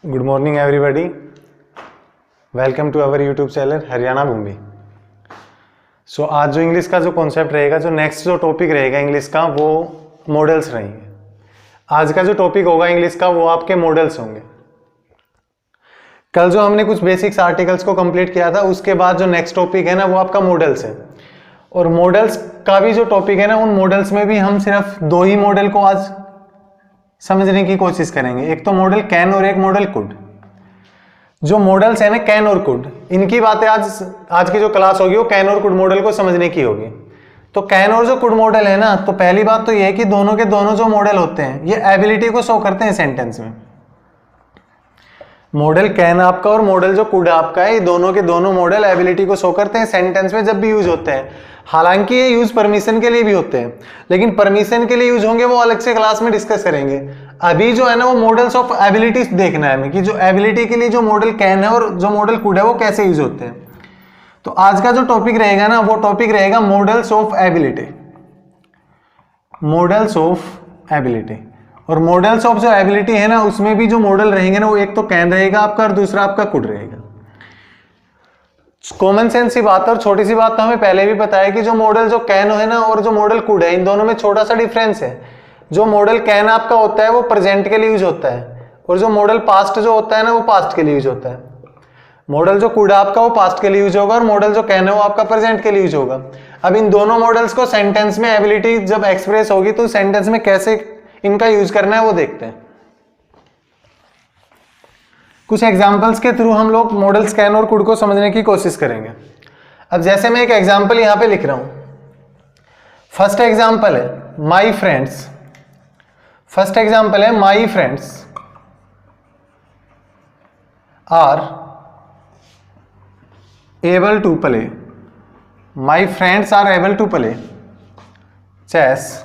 Good morning everybody, welcome to our YouTube channel Haryana Bhumi. So आज जो English का जो कॉन्सेप्ट रहेगा, जो नेक्स्ट जो टॉपिक रहेगा इंग्लिश का, वो मॉडल्स रहेंगे। आज का जो टॉपिक होगा इंग्लिश का वो आपके मॉडल्स होंगे। कल जो हमने कुछ बेसिक्स आर्टिकल्स को कंप्लीट किया था, उसके बाद जो नेक्स्ट टॉपिक है ना वो आपका मॉडल्स है। और मॉडल्स का भी जो टॉपिक है ना, उन मॉडल्स में भी हम सिर्फ दो ही मॉडल को आज समझने की कोशिश करेंगे। एक तो मॉडल कैन और एक मॉडल कुड। जो मॉडल्स है ना कैन और कुड, इनकी बातें आज की जो क्लास होगी वो कैन और कुड मॉडल को समझने की होगी। तो कैन और जो कुड मॉडल है ना, तो पहली बात तो ये है कि दोनों के दोनों जो मॉडल होते हैं ये एबिलिटी को शो करते हैं सेंटेंस में। मॉडल कैन आपका और मॉडल जो कुड आपका है, ये दोनों के दोनों मॉडल एबिलिटी को शो करते हैं सेंटेंस में जब भी यूज होते हैं। हालांकि ये यूज परमिशन के लिए भी होते हैं, लेकिन परमिशन के लिए यूज होंगे वो अलग से क्लास में डिस्कस करेंगे। अभी जो है ना वो मॉडल्स ऑफ एबिलिटी देखना है हमें, कि जो एबिलिटी के लिए जो मॉडल कैन है और जो मॉडल कुड है वो कैसे यूज होते हैं। तो आज का जो टॉपिक रहेगा ना, वो टॉपिक रहेगा models of ability. Models of ability. और मॉडल्स ऑफ जो एबिलिटी है ना, उसमें भी जो मॉडल रहेंगे ना, वो एक तो कैन रहेगा आपका और दूसरा आपका कुड रहेगा। कॉमन सेंस सी बात है और छोटी सी बात तो हमें पहले भी पता है कि जो मॉडल जो कैन है ना और जो मॉडल कुड है, इन दोनों में छोटा सा डिफरेंस है। जो मॉडल कैन आपका होता है वो प्रेजेंट के लिए यूज होता है, और जो मॉडल पास्ट जो होता है ना वो पास्ट के लिए यूज होता है। मॉडल जो कुड आपका वो पास्ट के लिए यूज होगा और मॉडल जो कैन है वो आपका प्रेजेंट के लिए यूज होगा। अब इन दोनों मॉडल्स को सेंटेंस में एबिलिटी जब एक्सप्रेस होगी तो सेंटेंस में कैसे इनका यूज करना है वो देखते हैं। कुछ एग्जांपल्स के थ्रू हम लोग मॉडल्स कैन और कुड को समझने की कोशिश करेंगे। अब जैसे मैं एक एग्जांपल यहां पे लिख रहा हूं। फर्स्ट एग्जांपल है माय फ्रेंड्स। फर्स्ट एग्जांपल है my friends are able to play. My friends are able to play chess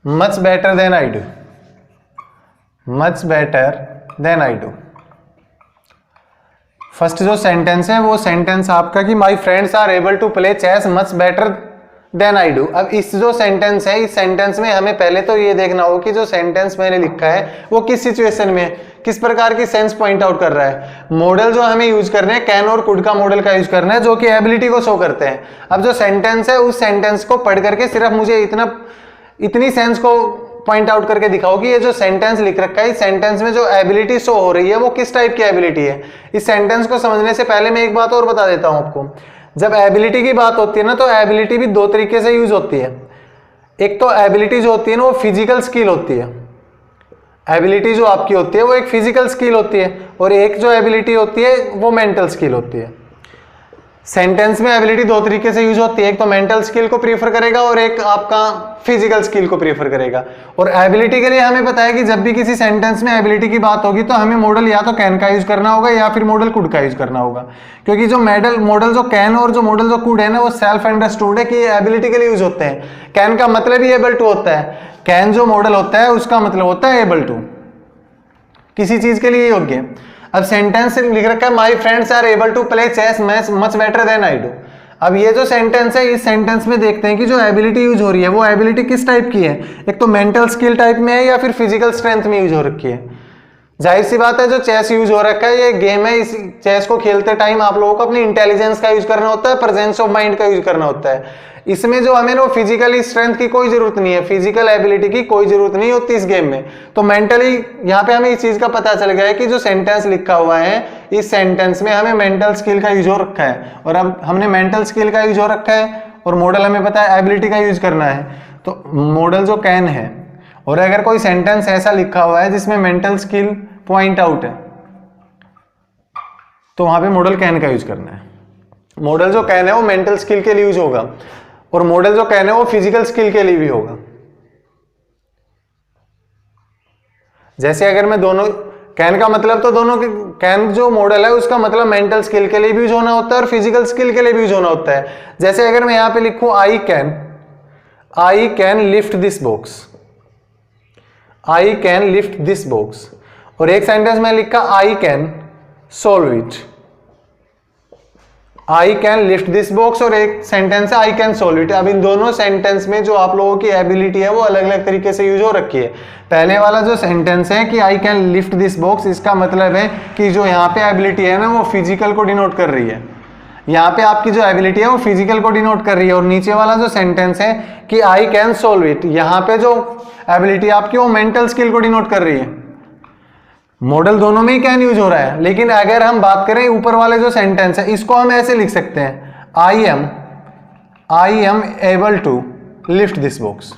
much better than I do. Much better than I do. First जो sentence है वो sentence आपका कि my friends are able to play chess much better than I do. अब इस जो sentence है, इस सेंटेंस में हमें पहले तो ये देखना होगा कि जो सेंटेंस मैंने लिखा है वो किस सिचुएशन में, किस प्रकार की सेंस पॉइंट आउट कर रहा है। मॉडल जो हमें यूज करने हैं कैन और कुड का मॉडल का यूज करना है, जो कि एबिलिटी को शो करते हैं। अब जो सेंटेंस है उस सेंटेंस को पढ़ करके सिर्फ मुझे इतनी सेंस को पॉइंट आउट करके दिखाओ कि ये जो सेंटेंस लिख रखा है, इस सेंटेंस में जो एबिलिटी शो हो रही है वो किस टाइप की एबिलिटी है। इस सेंटेंस को समझने से पहले मैं एक बात और बता देता हूं आपको। जब एबिलिटी की बात होती है ना, तो एबिलिटी भी दो तरीके से यूज होती है। एक तो एबिलिटी जो होती है ना वो फिजिकल स्किल होती है। एबिलिटी जो आपकी होती है वो एक फिजिकल स्किल होती है, और एक जो एबिलिटी होती है वो मेंटल स्किल होती है। सेंटेंस में एबिलिटी दो तरीके से यूज होती है, एक तो मेंटल स्किल को प्रीफर करेगा और एक आपका फिजिकल स्किल को प्रीफर करेगा। और एबिलिटी के लिए हमें पता है कि जब भी किसी सेंटेंस में एबिलिटी की बात होगी तो हमें मॉडल या तो कैन का यूज करना होगा या फिर मॉडल कुड का यूज करना होगा, क्योंकि जो मॉडल जो कैन और जो मॉडल जो कुड है ना वो सेल्फ अंडरस्टूड है कि ये एबिलिटी के लिए यूज होते हैं। कैन का मतलब ही एबल टू होता है। कैन जो मॉडल होता है उसका मतलब होता है एबल टू, किसी चीज के लिए योग्य। अब सेंटेंस लिख रखा है my friends are able to play chess much better than I do. अब ये जो सेंटेंस है, इस सेंटेंस में देखते हैं कि जो एबिलिटी यूज हो रही है वो एबिलिटी किस टाइप की है। एक तो मेंटल स्किल टाइप में है या फिर फिजिकल स्ट्रेंथ में यूज हो रखी है। जाहिर सी बात है जो चेस यूज हो रखा है ये गेम है, इस चेस को खेलते टाइम आप लोगों को अपनी इंटेलिजेंस का यूज करना होता है, प्रेजेंस ऑफ माइंड का यूज करना होता है। इसमें जो हमें वो फिजिकली स्ट्रेंथ की कोई जरूरत नहीं है, फिजिकल एबिलिटी की कोई जरूरत नहीं होती इस गेम में। तो मेंटली यहाँ पे हमें इस चीज का पता चल गया है कि जो सेंटेंस लिखा हुआ है इस सेंटेंस में हमें मेंटल स्किल का यूज हो रखा है, और अब हमने मेंटल स्किल का यूज हो रखा है और मॉडल हमें पता है एबिलिटी का यूज करना है। तो मॉडल जो कैन है, और अगर कोई सेंटेंस ऐसा लिखा हुआ है जिसमें मेंटल स्किल पॉइंट आउट है तो वहां पे मॉडल कैन का यूज करना है। मॉडल जो कैन है वो मेंटल स्किल के लिए यूज होगा, और मॉडल जो कैन है वो फिजिकल स्किल के लिए भी होगा। जैसे अगर मैं दोनों कैन का मतलब तो दोनों के कैन जो मॉडल है उसका मतलब मेंटल स्किल के लिए भी यूज होना होता है और फिजिकल स्किल के लिए भी यूज होना होता है। जैसे अगर मैं यहां पे लिखूं I can lift this box. I can lift this box. और एक सेंटेंस में लिखा I can solve it. I can lift this box और एक सेंटेंस है आई कैन सॉल्व इट। अब इन दोनों सेंटेंस में जो आप लोगों की एबिलिटी है वो अलग अलग तरीके से यूज हो रखी है। पहले वाला जो सेंटेंस है कि I can lift this box, इसका मतलब है कि जो यहाँ पे एबिलिटी है ना वो फिजिकल को डिनोट कर रही है। यहाँ पे आपकी जो एबिलिटी है वो फिजिकल को डिनोट कर रही है। और नीचे वाला जो सेंटेंस है कि आई कैन सॉल्व इट, यहाँ पे जो एबिलिटी आपकी वो मेंटल स्किल को डिनोट कर रही है। मॉडल दोनों में ही कैन यूज हो रहा है, लेकिन अगर हम बात करें ऊपर वाले जो सेंटेंस है इसको हम ऐसे लिख सकते हैं I am able to lift this box.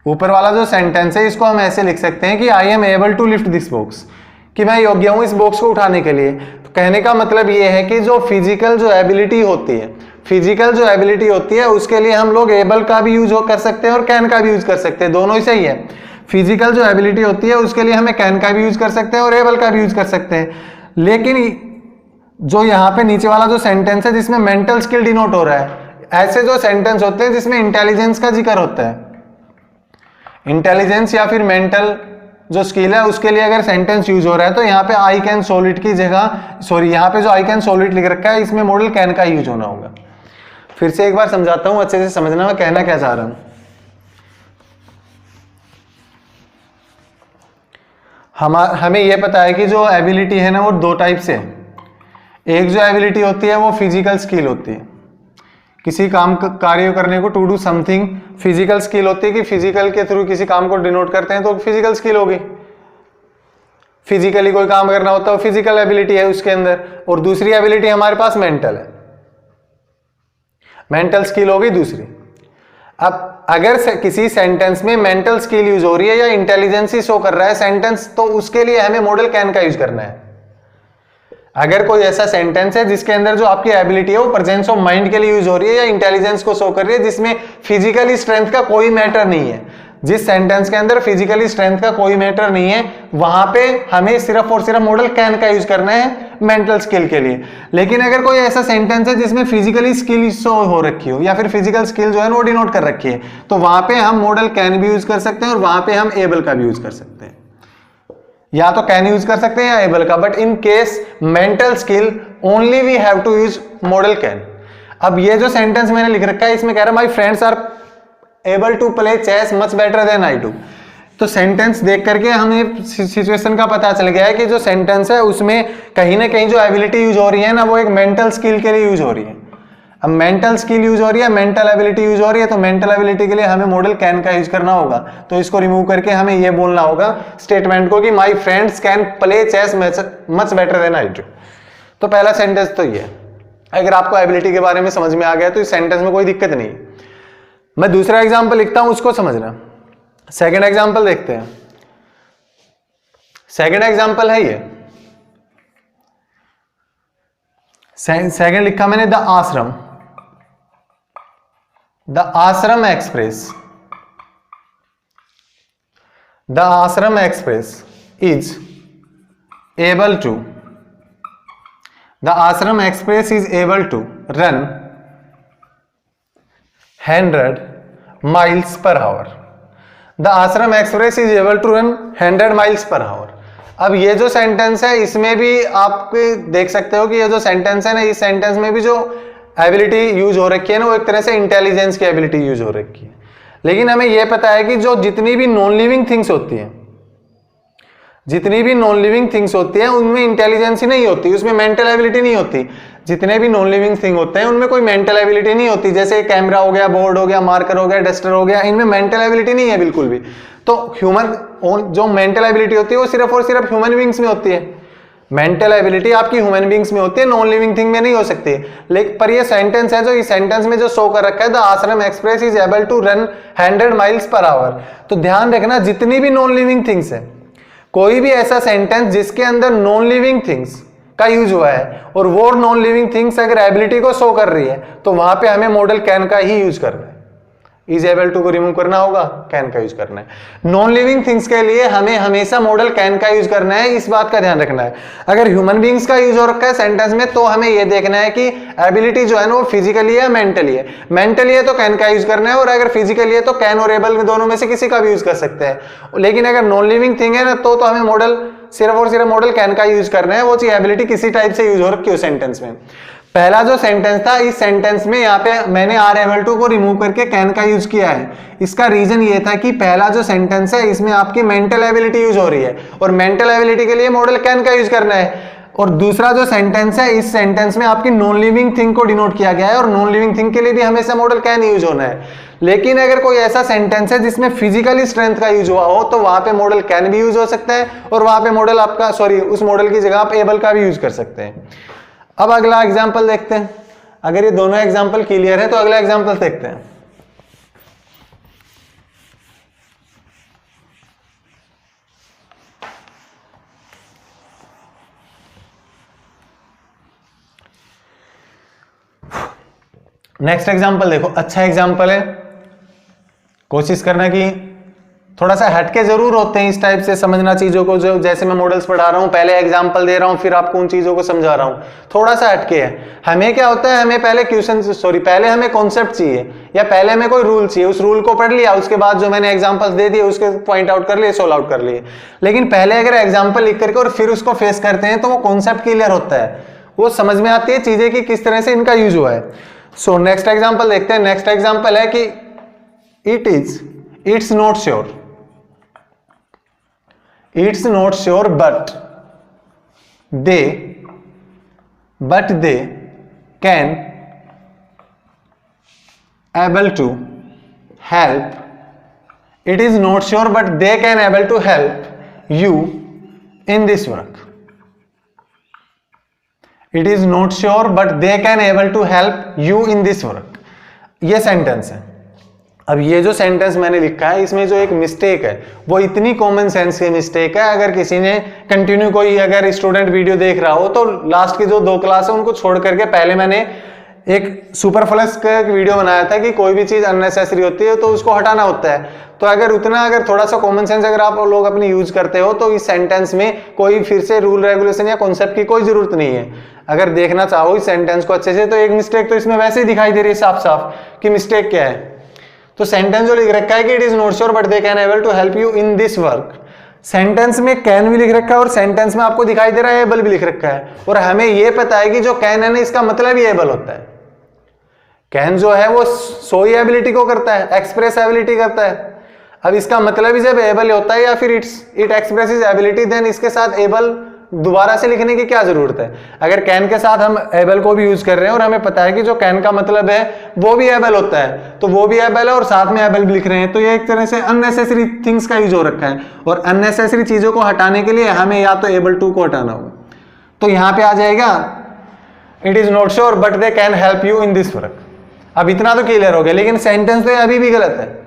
ऊपर वाला जो सेंटेंस है इसको हम ऐसे लिख सकते हैं कि I am able to lift this box, कि मैं योग्य हूं इस बॉक्स को उठाने के लिए। तो कहने का मतलब ये है कि जो फिजिकल जो एबिलिटी होती है उसके लिए हम लोग एबल का भी यूज कर सकते हैं और कैन का भी यूज कर सकते हैं, दोनों ही सही है। फिजिकल जो एबिलिटी होती है उसके लिए हमें कैन का भी यूज कर सकते हैं और एबल का भी यूज कर सकते हैं। लेकिन जो यहाँ पे नीचे वाला जो सेंटेंस है जिसमें मेंटल स्किल डिनोट हो रहा है, ऐसे जो सेंटेंस होते हैं जिसमें इंटेलिजेंस का जिक्र होता है, इंटेलिजेंस या फिर मेंटल जो स्किल है उसके लिए अगर सेंटेंस यूज हो रहा है तो यहाँ पे आई कैन सॉल्व इट की जगह, सॉरी यहाँ पे जो आई कैन सॉल्व इट लिख रखा है इसमें मॉडल कैन का यूज होना होगा। फिर से एक बार समझाता हूं, अच्छे से समझना मैं कहना क्या चाह रहा हूं। हमें यह पता है कि जो एबिलिटी है ना वो दो टाइप से है। एक जो एबिलिटी होती है वो फिजिकल स्किल होती है, किसी काम कार्य करने को, to do something, physical skill होती है कि फिजिकल के थ्रू किसी काम को डिनोट करते हैं तो फिजिकल स्किल होगी। फिजिकली कोई काम करना होता है, फिजिकल एबिलिटी है उसके अंदर। और दूसरी एबिलिटी हमारे पास मेंटल है, मेंटल स्किल होगी दूसरी। अब अगर किसी सेंटेंस में मेंटल स्किल यूज हो रही है या इंटेलिजेंस ही शो कर रहा है सेंटेंस, तो उसके लिए हमें मॉडल कैन का यूज करना है। अगर कोई ऐसा सेंटेंस है जिसके अंदर जो आपकी एबिलिटी है वो प्रेजेंस ऑफ माइंड के लिए यूज हो रही है या इंटेलिजेंस को शो कर रही है, जिसमें फिजिकली स्ट्रेंथ का कोई मैटर नहीं है, जिस सेंटेंस के अंदर फिजिकली स्ट्रेंथ का कोई मैटर नहीं है, वहां पे हमें सिर्फ और सिर्फ मॉडल कैन का यूज करना है मेंटल स्किल के लिए। लेकिन अगर कोई ऐसा सेंटेंस है जिसमें फिजिकली स्किल शो हो रखी हो या फिर फिजिकल स्किल जो है वो डिनोट कर रखी है, तो वहां पे हम मॉडल कैन भी यूज कर सकते हैं और वहां पे हम एबल का भी यूज कर सकते हैं। या तो कैन यूज कर सकते हैं या एबल का, but in case mental skill only we have to use modal can. अब ये जो सेंटेंस मैंने लिख रखा है इसमें कह रहा है my friends are able to play chess much better than I do. तो सेंटेंस देख करके हमें सिचुएशन का पता चल गया है कि जो सेंटेंस है उसमें कहीं ना कहीं जो एबिलिटी यूज हो रही है ना वो एक मेंटल स्किल के लिए यूज हो रही है। अब मेंटल स्किल यूज हो रही है, मेंटल एबिलिटी यूज हो रही है, तो मेंटल एबिलिटी के लिए हमें मॉडल कैन का यूज करना होगा। तो इसको रिमूव करके हमें ये बोलना होगा स्टेटमेंट को कि my friends can play chess much better than I do. तो पहला सेंटेंस तो ये है। अगर आपको एबिलिटी के बारे में समझ में आ गया तो इस सेंटेंस में कोई दिक्कत नहीं। मैं दूसरा एग्जाम्पल लिखता हूं, उसको समझना। सेकेंड एग्जाम्पल देखते हैं। सेकेंड एग्जाम्पल है ये, सेकेंड लिखा मैंने द आश्रम। The Ashram Express. The Ashram Express is able to. The Ashram Express is able to run 100 miles per hour. The Ashram Express is able to run 100 miles per hour. अब ये जो sentence है इसमें भी आप देख सकते हो कि ये जो सेंटेंस है ना, इस सेंटेंस में भी जो एबिलिटी यूज हो रखी है ना वो एक तरह से इंटेलिजेंस की एबिलिटी यूज हो रखी है। लेकिन हमें यह पता है कि जो जितनी भी नॉन लिविंग थिंग्स होती हैं, जितनी भी नॉन लिविंग थिंग्स होती हैं उनमें इंटेलिजेंस ही नहीं होती, उसमें मेंटल एबिलिटी नहीं होती। जितने भी नॉन लिविंग थिंग होते हैं उनमें कोई मेंटल एबिलिटी नहीं होती। जैसे कैमरा हो गया, बोर्ड हो गया, मार्कर हो गया, डस्टर हो गया, इनमें मेंटल एबिलिटी नहीं है बिल्कुल भी। तो ह्यूमन जो मेंटल एबिलिटी होती है वो सिर्फ और सिर्फ ह्यूमन बींग्स में होती है। मेंटल एबिलिटी आपकी ह्यूमन बींग्स में होती है, नॉन लिविंग थिंग में नहीं हो सकती। लेकिन पर ये सेंटेंस है जो इस सेंटेंस में जो शो कर रखा है the Ashram express is able to run 100 miles per hour. तो ध्यान रखना जितनी भी नॉन लिविंग थिंग्स है, कोई भी ऐसा सेंटेंस जिसके अंदर नॉन लिविंग थिंग्स का यूज हुआ है और वो नॉन लिविंग थिंग्स अगर एबिलिटी को शो कर रही है तो वहां पे हमें मॉडल कैन का ही यूज करना है। इज एबल टू को रिमूव करना होगा, कैन का यूज करना है। नॉन लिविंग थिंग्स के लिए हमें हमेशा मॉडल कैन का यूज करना है, इस बात का ध्यान रखना है। अगर ह्यूमन बींग्स का यूज हो रखा है सेंटेंस में तो हमें यह देखना है कि एबिलिटी जो है ना वो फिजिकली है, मेंटली है। मेंटली है तो कैन का यूज करना है, और अगर फिजिकली है तो कैन और एबल में दोनों में से किसी का भी यूज कर सकते हैं। लेकिन अगर नॉन लिविंग थिंग है ना तो हमें मॉडल सिर्फ और सिर्फ मॉडल कैन का यूज करना है, वो चीज एबिलिटी किसी टाइप से यूज हो रखी हो सेंटेंस में। पहला जो सेंटेंस था, इस सेंटेंस में यहाँ पे मैंने आर एबल टू को रिमूव करके कैन का यूज किया है। इसका रीजन ये था कि पहला जो सेंटेंस है इसमें आपकी मेंटल एबिलिटी यूज हो रही है और मेंटल एबिलिटी के लिए मॉडल कैन का यूज करना है। और दूसरा जो सेंटेंस है, इस सेंटेंस में आपकी नॉन लिविंग थिंग को डिनोट किया गया है और नॉन लिविंग थिंग के लिए भी हमेशा मॉडल कैन यूज होना है। लेकिन अगर कोई ऐसा सेंटेंस है जिसमें फिजिकली स्ट्रेंथ का यूज हुआ हो तो वहां पे मॉडल कैन भी यूज हो सकता है और वहां पे मॉडल आपका उस मॉडल की जगह आप एबल का भी यूज कर सकते हैं। अब अगला एग्जाम्पल देखते हैं। अगर ये दोनों एग्जाम्पल क्लियर है तो अगला एग्जाम्पल देखते हैं। नेक्स्ट एग्जाम्पल देखो, अच्छा एग्जाम्पल है। कोशिश करना कि थोड़ा सा हटके जरूर होते हैं इस टाइप से समझना चीजों को, जो जैसे मैं मॉडल्स पढ़ा रहा हूं, पहले एग्जाम्पल दे रहा हूं फिर आपको उन चीजों को समझा रहा हूं, थोड़ा सा हटके है। हमें क्या होता है, हमें पहले पहले हमें कॉन्सेप्ट चाहिए या पहले हमें कोई रूल चाहिए, उस रूल को पढ़ लिया, उसके बाद जो मैंने एग्जाम्पल्स दे दिए उसके पॉइंट आउट कर लिए, सोल्व आउट कर लिए। लेकिन पहले अगर एग्जाम्पल लिख करके और फिर उसको फेस करते हैं तो वो कॉन्सेप्ट क्लियर होता है, वो समझ में आती है चीजें कि किस तरह से इनका यूज हुआ है। सो नेक्स्ट एग्जाम्पल देखते हैं। नेक्स्ट एग्जाम्पल है कि it's not sure, it's not sure but they can able to help. It is not sure but they can able to help you in this work. It is not sure but they can able to help you in this work. ये sentence है। अब ये जो sentence मैंने लिखा है इसमें जो एक मिस्टेक है वो इतनी कॉमन सेंस की मिस्टेक है, अगर किसी ने कंटिन्यू कोई अगर स्टूडेंट वीडियो देख रहा हो तो लास्ट की जो 2 क्लास है उनको छोड़ करके पहले मैंने एक सुपरफ्लस का वीडियो बनाया था कि कोई भी चीज अननेसेसरी होती है तो उसको हटाना होता है। तो अगर थोड़ा सा कॉमन सेंस अगर आप लोग अपनी यूज करते हो तो इस सेंटेंस में कोई फिर से रूल रेगुलेशन या कॉन्सेप्ट की कोई जरूरत नहीं है। अगर देखना चाहो इस सेंटेंस को अच्छे से तो एक मिस्टेक तो इसमें वैसे ही दिखाई दे रही है साफ साफ कि मिस्टेक क्या है। तो सेंटेंस जो लिख रखा है कि it is not sure but they can able to help you in this work, sentence में कैन भी लिख रखा है और सेंटेंस में आपको दिखाई दे रहा है एबल भी लिख रखा है। और हमें यह पता है कि जो कैन है ना इसका मतलब ही एबल होता है। कैन जो है वो शो एबिलिटी को करता है, एक्सप्रेस एबिलिटी करता है। अब इसका मतलब ही जब एबल होता है या फिर इट एक्सप्रेसेस एबिलिटी, देन इसके साथ एबल दोबारा से लिखने की क्या जरूरत है। अगर कैन के साथ हम एबल को भी यूज कर रहे हैं और हमें पता है कि जो कैन का मतलब है वो भी एबल होता है तो वो भी एबल है और साथ में एबल भी लिख रहे हैं, तो ये एक तरह से अननेसेसरी थिंग्स का यूज हो रखा है। और अननेसेसरी चीजों को हटाने के लिए हमें या तो एबल टू को हटाना होगा। तो यहां पे आ जाएगा it is not sure but they can help you in this work. अब इतना तो क्लियर हो गया, लेकिन सेंटेंस तो अभी भी गलत है।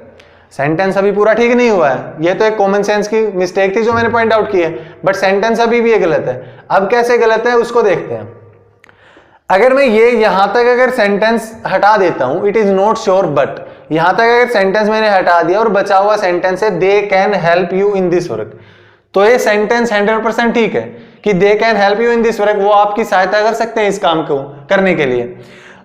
सेंटेंस अभी पूरा ठीक नहीं हुआ है। ये तो एक कॉमन सेंस की मिस्टेक थी जो मैंने पॉइंट आउट की है, बट सेंटेंस अभी भी ये गलत है। अब कैसे गलत है उसको देखते हैं। अगर मैं ये यहां तक अगर सेंटेंस हटा देता हूं, it is not sure but, यहां तक अगर सेंटेंस मैंने हटा दिया और बचा हुआ सेंटेंस है they can help you in this work, तो ये सेंटेंस 100% ठीक है कि they can help you in this work, वो आपकी सहायता कर सकते हैं इस काम को करने के लिए।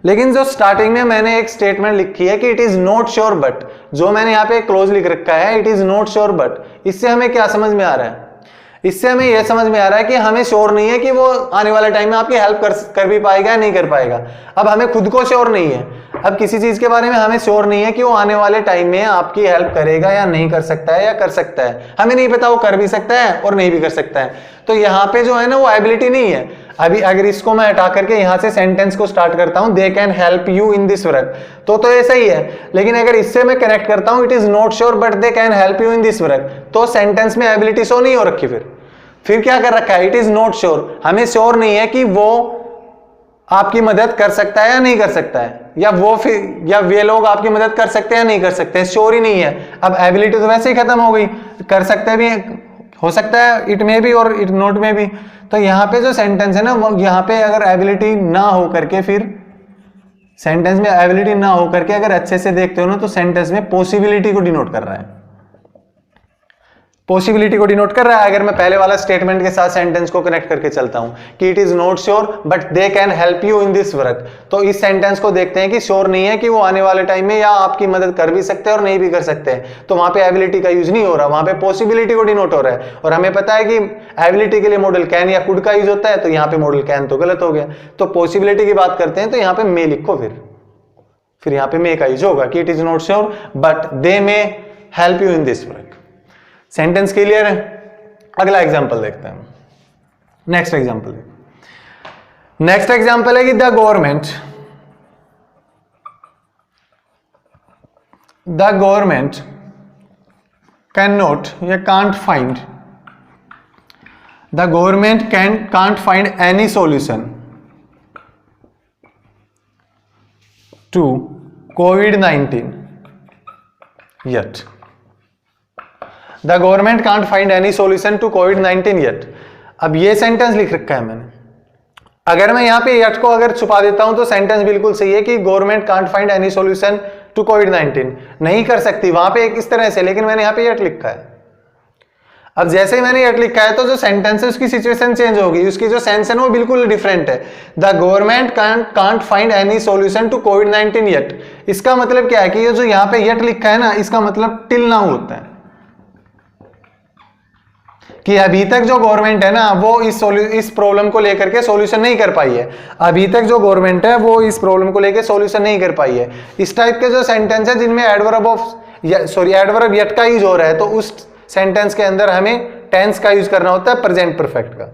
लेकिन जो स्टार्टिंग में मैंने एक स्टेटमेंट लिखी है कि it is not sure but, जो मैंने यहाँ पे क्लोज लिख रखा है it is not sure but, इससे हमें क्या समझ में आ रहा है? इससे हमें यह समझ में आ रहा है कि हमें श्योर नहीं है कि वो आने वाले टाइम में आपकी हेल्प कर भी पाएगा या नहीं कर पाएगा। अब हमें खुद को श्योर नहीं है, अब किसी चीज के बारे में हमें श्योर नहीं है कि वो आने वाले टाइम में आपकी हेल्प करेगा या नहीं कर सकता है या कर सकता है। हमें नहीं पता वो कर भी सकता है और नहीं भी कर सकता है। तो यहाँ पे जो है ना वो एबिलिटी नहीं है। अभी अगर इसको मैं हटा करके यहां से सेंटेंस को स्टार्ट करता हूं they can help you in this work, तो ऐसा ही है। लेकिन अगर इससे मैं कनेक्ट करता हूं it is not sure but they can help you in this work, तो सेंटेंस में एबिलिटी शो नहीं हो रखी। फिर क्या कर रखा है, इट इज नॉट श्योर, हमें श्योर नहीं है कि वो आपकी मदद कर सकता है या नहीं कर सकता है, या वे लोग आपकी मदद कर सकते हैं या नहीं कर सकते हैं, श्योर ही नहीं है। अब एबिलिटी तो वैसे ही खत्म हो गई, कर सकते भी हो सकता है, इट में भी और इट नॉट में भी। तो यहाँ पे जो सेंटेंस है ना वो यहाँ पे अगर एबिलिटी ना हो करके, फिर सेंटेंस में एबिलिटी ना हो करके अगर अच्छे से देखते हो ना तो सेंटेंस में पॉसिबिलिटी को डिनोट कर रहा है। पॉसिबिलिटी को डिनोट कर रहा है। अगर मैं पहले वाला स्टेटमेंट के साथ सेंटेंस को कनेक्ट करके चलता हूं कि it is not sure but they can help you in this work, तो इस सेंटेंस को देखते हैं कि श्योर नहीं है कि वो आने वाले टाइम में या आपकी मदद कर भी सकते हैं और नहीं भी कर सकते हैं, तो वहां पे एबिलिटी का यूज नहीं हो रहा, वहां पे पॉसिबिलिटी को डिनोट हो रहा है। और हमें पता है कि एबिलिटी के लिए मॉडल कैन या कुड का यूज होता है, तो यहाँ पे मॉडल कैन तो गलत हो गया। तो पॉसिबिलिटी की बात करते हैं तो यहाँ पे मे लिखो, फिर यहाँ पे मे का यूज होगा कि it is not sure but they may help you in this work. Sentence clear है? अगला एग्जांपल देखते हैं। नेक्स्ट एग्जांपल है कि द गवर्नमेंट कैन नॉट या can't find any solution to COVID-19 yet. The government can't find any solution to COVID-19 yet. अब ये sentence लिख रखा है मैंने, अगर मैं यहाँ पे yet को अगर छुपा देता हूं तो सेंटेंस बिल्कुल सही है कि government can't find any solution to COVID-19, नहीं कर सकती वहां पे एक इस तरह से, लेकिन मैंने यहाँ पे yet लिखा है। अब जैसे ही मैंने yet लिखा है तो जो सेंटेंस है उसकी सिचुएशन चेंज होगी, उसकी जो सेंस है वो बिल्कुल डिफरेंट है। The government can't find any solution to COVID-19 yet। इसका मतलब क्या है कि ये जो यहाँ पे yet लिखा है ना, इसका मतलब टिल नाउ होता है कि अभी तक जो गवर्नमेंट है ना वो इस प्रॉब्लम को लेकर के सॉल्यूशन नहीं कर पाई है। अभी तक जो गवर्नमेंट है वो इस प्रॉब्लम को लेकर सॉल्यूशन नहीं कर पाई है। इस टाइप के जो सेंटेंस है जिनमें एडवर्ब येट का यूज हो रहा है, तो उस सेंटेंस के अंदर हमें टेंस का यूज करना होता है, प्रेजेंट परफेक्ट का।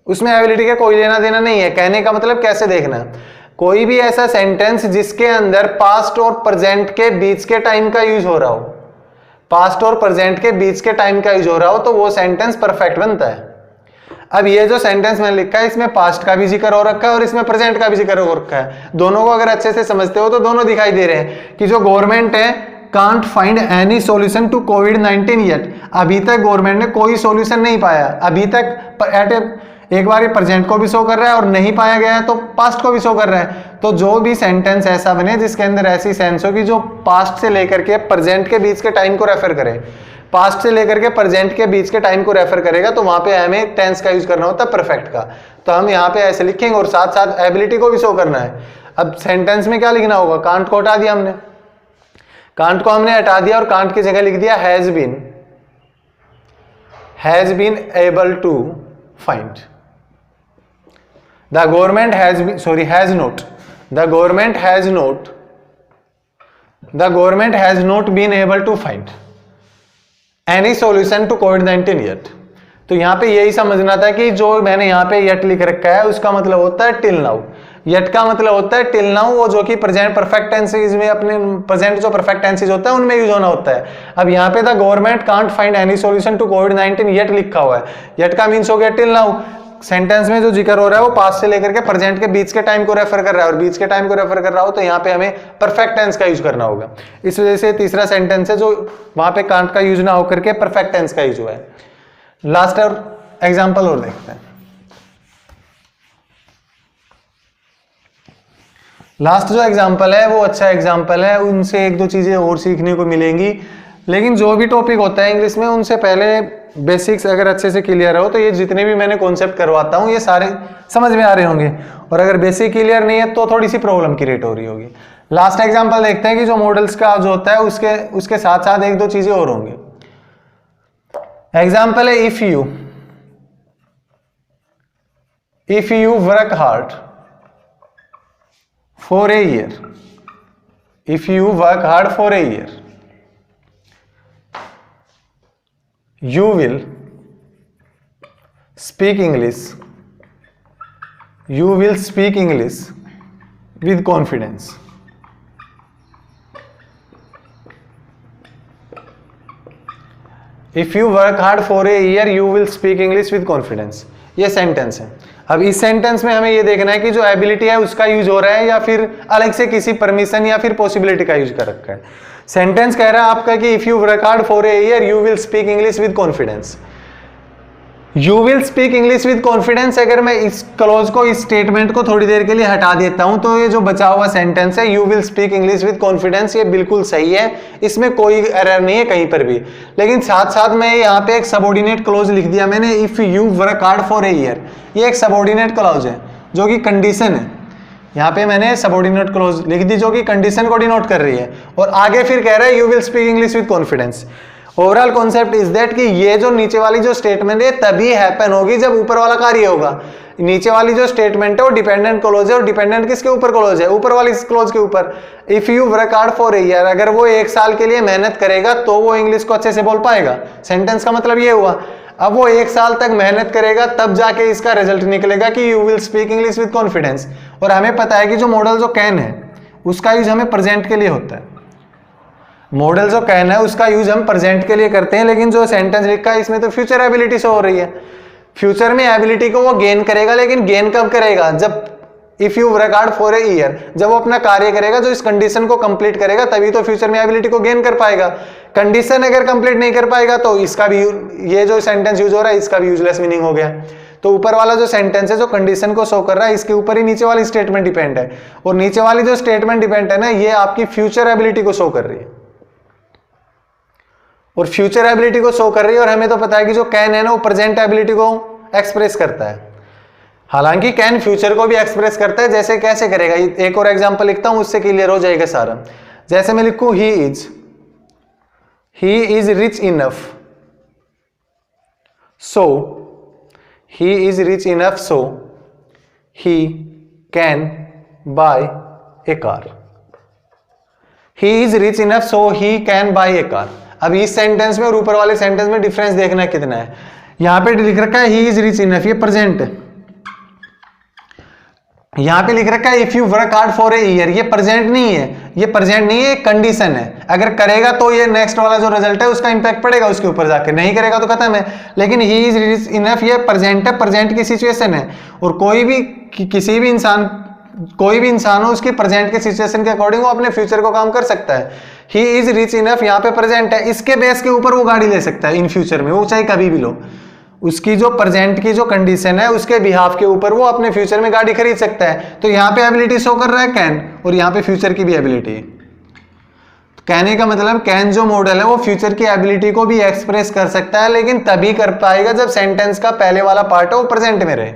उसमें एबिलिटी का कोई लेना देना नहीं है। कहने का मतलब कैसे देखना है, कोई भी ऐसा सेंटेंस जिसके अंदर पास्ट और प्रेजेंट के बीच के टाइम का यूज हो रहा हो, पास्ट और प्रेजेंट के बीच के टाइम का यूज हो रहा हो, तो वो सेंटेंस परफेक्ट बनता है। अब ये जो सेंटेंस मैंने लिखा है इसमें पास्ट का भी जिक्र हो रखा है और इसमें प्रेजेंट का भी जिक्र हो रखा है। दोनों को अगर अच्छे से समझते हो तो दोनों दिखाई दे रहे हैं कि जो गवर्नमेंट है can't find any solution to COVID-19 yet, अभी तक गवर्नमेंट ने कोई सॉल्यूशन नहीं पाया। अभी तक एक बार ये प्रेजेंट को भी शो कर रहा है और नहीं पाया गया है तो पास्ट को भी शो कर रहा है। तो जो भी सेंटेंस ऐसा बने जिसके अंदर ऐसी सेंस हो कि जो पास्ट से लेकर के प्रेजेंट के बीच के टाइम को रेफर करे, पास्ट से लेकर के प्रेजेंट के बीच के टाइम को रेफर करेगा, तो वहां पे हमें टेंस का यूज करना होता है परफेक्ट का। तो हम यहाँ पे ऐसे लिखेंगे और साथ साथ एबिलिटी को भी शो करना है। अब सेंटेंस में क्या लिखना होगा, कांट को हटा दिया हमने, कांट को हमने हटा दिया और कांट की जगह लिख दिया has been able to find. The government has not been able to find any solution to COVID-19 yet। तो यहाँ पे यही समझना था कि जो मैंने यहाँ पे yet लिख रखा है उसका मतलब होता है टिल नाउ। yet का मतलब होता है टिल नाउ, वो जो कि प्रेजेंट परफेक्ट टेंसेज में, अपने प्रेजेंट जो परफेक्ट टेंसेज होता है उनमें यूज होना होता है। अब यहाँ पे the government can't find any solution to COVID-19 yet लिखा हुआ है, yet का मीन्स हो गया टिल नाउ। सेंटेंस में जो जिक्र हो रहा है वो पास्ट से लेकर के प्रेजेंट के बीच के टाइम को रेफर कर रहा है और बीच के टाइम को रेफर कर रहा हो तो यहाँ पे हमें परफेक्ट टेंस का यूज करना होगा। इस वजह से तीसरा सेंटेंस है जो वहां पे कांट का यूज ना होकर के परफेक्ट टेंस का यूज हुआ है। लास्ट और एग्जांपल और देखते हैं। लास्ट जो एग्जांपल है वो अच्छा एग्जांपल है, उनसे एक दो चीजें और सीखने को मिलेंगी। लेकिन जो भी टॉपिक होता है इंग्लिश में उनसे पहले बेसिक्स अगर अच्छे से क्लियर हो तो ये जितने भी मैंने कॉन्सेप्ट करवाता हूँ ये सारे समझ में आ रहे होंगे, और अगर बेसिक क्लियर नहीं है तो थोड़ी सी प्रॉब्लम क्रिएट हो रही होगी। लास्ट एग्जांपल देखते हैं कि जो मॉडल्स का जो होता है उसके साथ साथ एक दो चीजें और होंगी। एग्जांपल है if you work hard for a year, if you work hard for a year you will speak English with confidence। If you work hard for a year you will speak English with confidence, ये sentence है। अब इस sentence में हमें ये देखना है कि जो एबिलिटी है उसका यूज हो रहा है या फिर अलग से किसी परमिशन या फिर पॉसिबिलिटी का यूज कर रखा है। सेंटेंस कह रहा है आपका कि if you work hard for a year you will speak English with confidence. You will speak English with confidence, अगर मैं इस क्लोज को, इस स्टेटमेंट को थोड़ी देर के लिए हटा देता हूं तो ये जो बचा हुआ सेंटेंस है you will speak English with confidence, ये बिल्कुल सही है, इसमें कोई एरर नहीं है कहीं पर भी। लेकिन साथ साथ में यहाँ पे एक सबऑर्डिनेट क्लोज लिख दिया मैंने, if you work hard for a year, ये एक सबऑर्डिनेट क्लोज है जो कि कंडीशन है। यहाँ पे मैंने सबऑर्डिनेट क्लोज लिख दी जो कि कंडीशन को डिनोट कर रही है, और आगे फिर कह रहा है you will speak English with confidence. Overall concept is that कि ये जो नीचे वाली जो स्टेटमेंट है तभी हैपन होगी जब ऊपर वाला कार्य होगा। नीचे वाली जो स्टेटमेंट है वो डिपेंडेंट क्लोज है, और डिपेंडेंट किसके ऊपर क्लोज है? ऊपर वाली क्लोज के ऊपर। If you work hard for a year, अगर वो 1 साल के लिए मेहनत करेगा तो वो इंग्लिश को अच्छे से बोल पाएगा। सेंटेंस का मतलब ये हुआ। अब वो 1 साल तक मेहनत करेगा तब जाके इसका रिजल्ट निकलेगा कि you will speak English with confidence. और हमें पता है कि जो मॉडल जो कैन है उसका यूज हमें प्रेजेंट के लिए होता है। मॉडल जो कैन है उसका यूज हम प्रेजेंट के लिए करते हैं, लेकिन जो सेंटेंस लिखा है इसमें तो फ्यूचर एबिलिटी शो हो रही है। फ्यूचर में एबिलिटी को वो गेन करेगा, लेकिन गेन कब करेगा? जब if you work hard for a year, जब वो अपना कार्य करेगा, जो इस कंडीशन को कंप्लीट करेगा, तभी तो फ्यूचर में एबिलिटी को गेन कर पाएगा। कंडीशन अगर कंप्लीट नहीं कर पाएगा तो इसका भी, ये जो सेंटेंस यूज हो रहा है इसका भी यूजलेस मीनिंग हो गया। तो ऊपर वाला जो सेंटेंस है जो कंडीशन को शो कर रहा है इसके ऊपर ही नीचे वाली स्टेटमेंट डिपेंड है, और नीचे वाली जो स्टेटमेंट डिपेंड है ना, ये आपकी फ्यूचर एबिलिटी को शो कर रही है, और फ्यूचर एबिलिटी को शो कर रही है। और हमें तो पता है कि जो कैन है ना वो प्रेजेंट एबिलिटी को एक्सप्रेस करता है, हालांकि कैन फ्यूचर को भी एक्सप्रेस करता है। जैसे कैसे करेगा, एक और एग्जांपल लिखता हूं उससे क्लियर हो जाएगा सारा। जैसे मैं लिखूं he is rich enough, so he is rich enough so he can buy A car. He is rich enough so he can buy A car. अब इस सेंटेंस में और ऊपर वाले सेंटेंस में डिफरेंस देखना कितना है। यहां पे लिख रखा है ही इज रिच इनफ, ये प्रेजेंट है। यहां पे लिख रखा है if you work hard for a year, ये प्रेजेंट नहीं है, ये प्रेजेंट नहीं है, कंडीशन है। अगर करेगा तो ये नेक्स्ट वाला जो रिजल्ट है उसका इंपैक्ट पड़ेगा उसके ऊपर जाके, नहीं करेगा तो खत्म है। लेकिन ही इज रिच इनफ ये प्रेजेंट है, प्रेजेंट की सिचुएशन है, और कोई भी किसी भी इंसान, कोई भी इंसान हो उसकी प्रेजेंट के सिचुएशन के अकॉर्डिंग वो अपने फ्यूचर को काम कर सकता है। ही इज रिच इनफ यहाँ पे प्रेजेंट है, इसके बेस के ऊपर वो गाड़ी ले सकता है इन फ्यूचर में, वो चाहे कभी भी लो। उसकी जो प्रेजेंट की जो कंडीशन है उसके बिहाफ के ऊपर वो अपने फ्यूचर में गाड़ी खरीद सकता है। तो यहाँ पे एबिलिटी शो कर रहा है कैन, और यहाँ पे फ्यूचर की भी एबिलिटी। कहने का मतलब कैन जो मॉडल है वो फ्यूचर की एबिलिटी को भी एक्सप्रेस कर सकता है, लेकिन तभी कर पाएगा जब सेंटेंस का पहले वाला पार्ट है वो प्रेजेंट में रहे।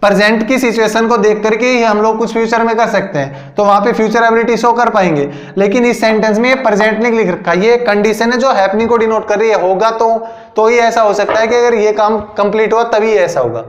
प्रेजेंट की सिचुएशन को देख करके ही हम लोग कुछ फ्यूचर में कर सकते हैं, तो वहां पे फ्यूचर एबिलिटी शो कर पाएंगे। लेकिन इस सेंटेंस में ये प्रेजेंट नहीं लिख रखा, ये कंडीशन है जो हैपनिंग को डिनोट कर रही है। होगा तो ही ऐसा हो सकता है कि अगर ये काम कंप्लीट हुआ तभी ऐसा होगा।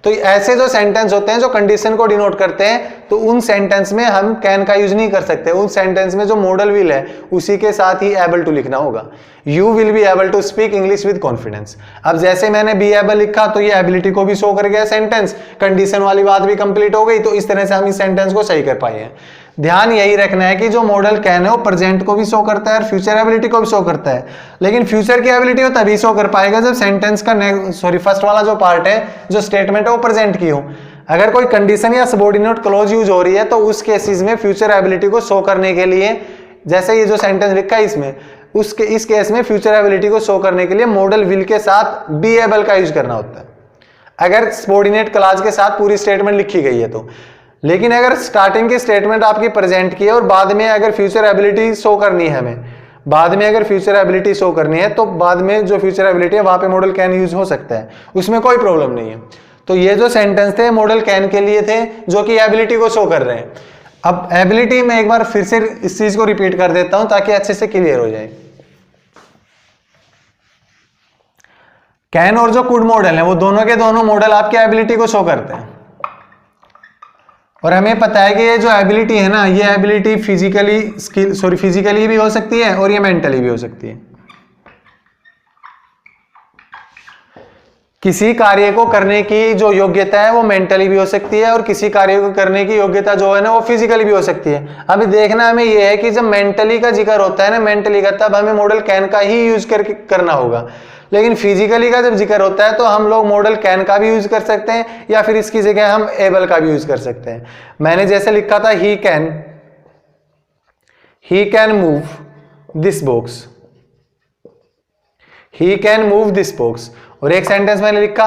तो ऐसे जो सेंटेंस होते हैं जो कंडीशन को डिनोट करते हैं, तो उन सेंटेंस में हम कैन का यूज नहीं कर सकते। उन सेंटेंस में जो मॉडल विल है उसी के साथ ही एबल टू लिखना होगा। You will be able to speak English with confidence. अब जैसे मैंने बी एबल लिखा तो ये एबिलिटी को भी शो कर गया सेंटेंस, कंडीशन वाली बात भी कंप्लीट हो गई, तो इस तरह से हम इस सेंटेंस को सही कर पाए हैं। ध्यान यही रखना है कि जो मॉडल कैन है वो प्रेजेंट को भी शो करता है और फ्यूचर एबिलिटी को भी शो करता है, लेकिन फ्यूचर की एबिलिटी वो तभी शो कर पाएगा जब सेंटेंस का फर्स्ट वाला जो पार्ट है, जो स्टेटमेंट है वो प्रेजेंट की हो। अगर कोई कंडीशन या सबऑर्डिनेट क्लॉज यूज हो रही है तो उस केसेस में फ्यूचर एबिलिटी को शो करने के लिए, जैसे ये जो सेंटेंस लिखा है इसमें, उसके इस केस में फ्यूचर एबिलिटी को शो करने के लिए मॉडल विल के साथ बी एबल का यूज करना होता है, अगर सबऑर्डिनेट क्लॉज के साथ पूरी स्टेटमेंट लिखी गई है तो। लेकिन अगर स्टार्टिंग की स्टेटमेंट आपकी प्रेजेंट की है और बाद में अगर फ्यूचर एबिलिटी शो करनी है हमें, बाद में अगर फ्यूचर एबिलिटी शो करनी है तो बाद में जो फ्यूचर एबिलिटी है वहां पे मॉडल कैन यूज हो सकता है, उसमें कोई प्रॉब्लम नहीं है। तो ये जो सेंटेंस थे मॉडल कैन के लिए थे जो कि एबिलिटी को शो कर रहे हैं। अब एबिलिटी में एक बार फिर से इस चीज को रिपीट कर देता हूं ताकि अच्छे से क्लियर हो जाए। कैन और जो कुड मॉडल है वो दोनों के दोनों मॉडल आपकी एबिलिटी को शो करते हैं, और हमें पता है कि ये जो एबिलिटी है ना, ये एबिलिटी फिजिकली भी हो सकती है और ये मेंटली भी हो सकती है। किसी कार्य को करने की जो योग्यता है वो मेंटली भी हो सकती है और किसी कार्य को करने की योग्यता जो है ना वो फिजिकली भी हो सकती है। अभी देखना हमें ये है कि जब मेंटली का जिक्र होता है ना, मेंटली का, तब हमें मॉडल कैन का ही यूज करके करना होगा। लेकिन फिजिकली का जब जिक्र होता है तो हम लोग मॉडल कैन का भी यूज कर सकते हैं या फिर इसकी जगह हम एबल का भी यूज कर सकते हैं। मैंने जैसे लिखा था he can move this box, he can move this box. और एक सेंटेंस मैंने लिखा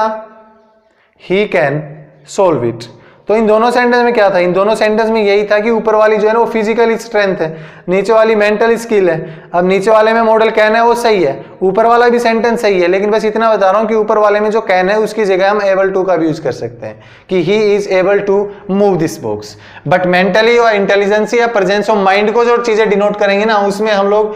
ही कैन सोल्व इट। तो इन दोनों सेंटेंस में क्या था, इन दोनों सेंटेंस में यही था कि ऊपर वाली जो है ना वो फिजिकल स्ट्रेंथ है, नीचे वाली मेंटल स्किल है। अब नीचे वाले में मॉडल कैन है वो सही है, ऊपर वाला भी सेंटेंस सही है, लेकिन बस इतना बता रहा हूं कि ऊपर वाले में जो कैन है उसकी जगह हम एबल टू का भी यूज कर सकते हैं कि he is able to move this box. But mentally और इंटेलिजेंस या प्रेजेंस ऑफ माइंड को जो चीजें डिनोट करेंगे ना उसमें हम लोग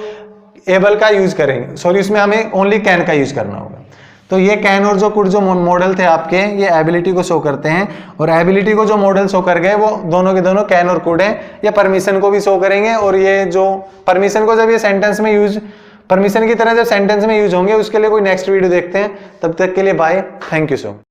एबल का यूज करेंगे, सॉरी उसमें हमें ओनली कैन का यूज करना होगा। तो ये कैन और जो कुड जो मॉडल थे आपके ये एबिलिटी को शो करते हैं, और एबिलिटी को जो मॉडल शो कर गए वो दोनों के दोनों कैन और कुड हैं। ये परमिशन को भी शो करेंगे, और ये जो परमिशन को जब ये सेंटेंस में यूज, परमिशन की तरह जब सेंटेंस में यूज होंगे उसके लिए कोई नेक्स्ट वीडियो देखते हैं। तब तक के लिए bye, thank you so much.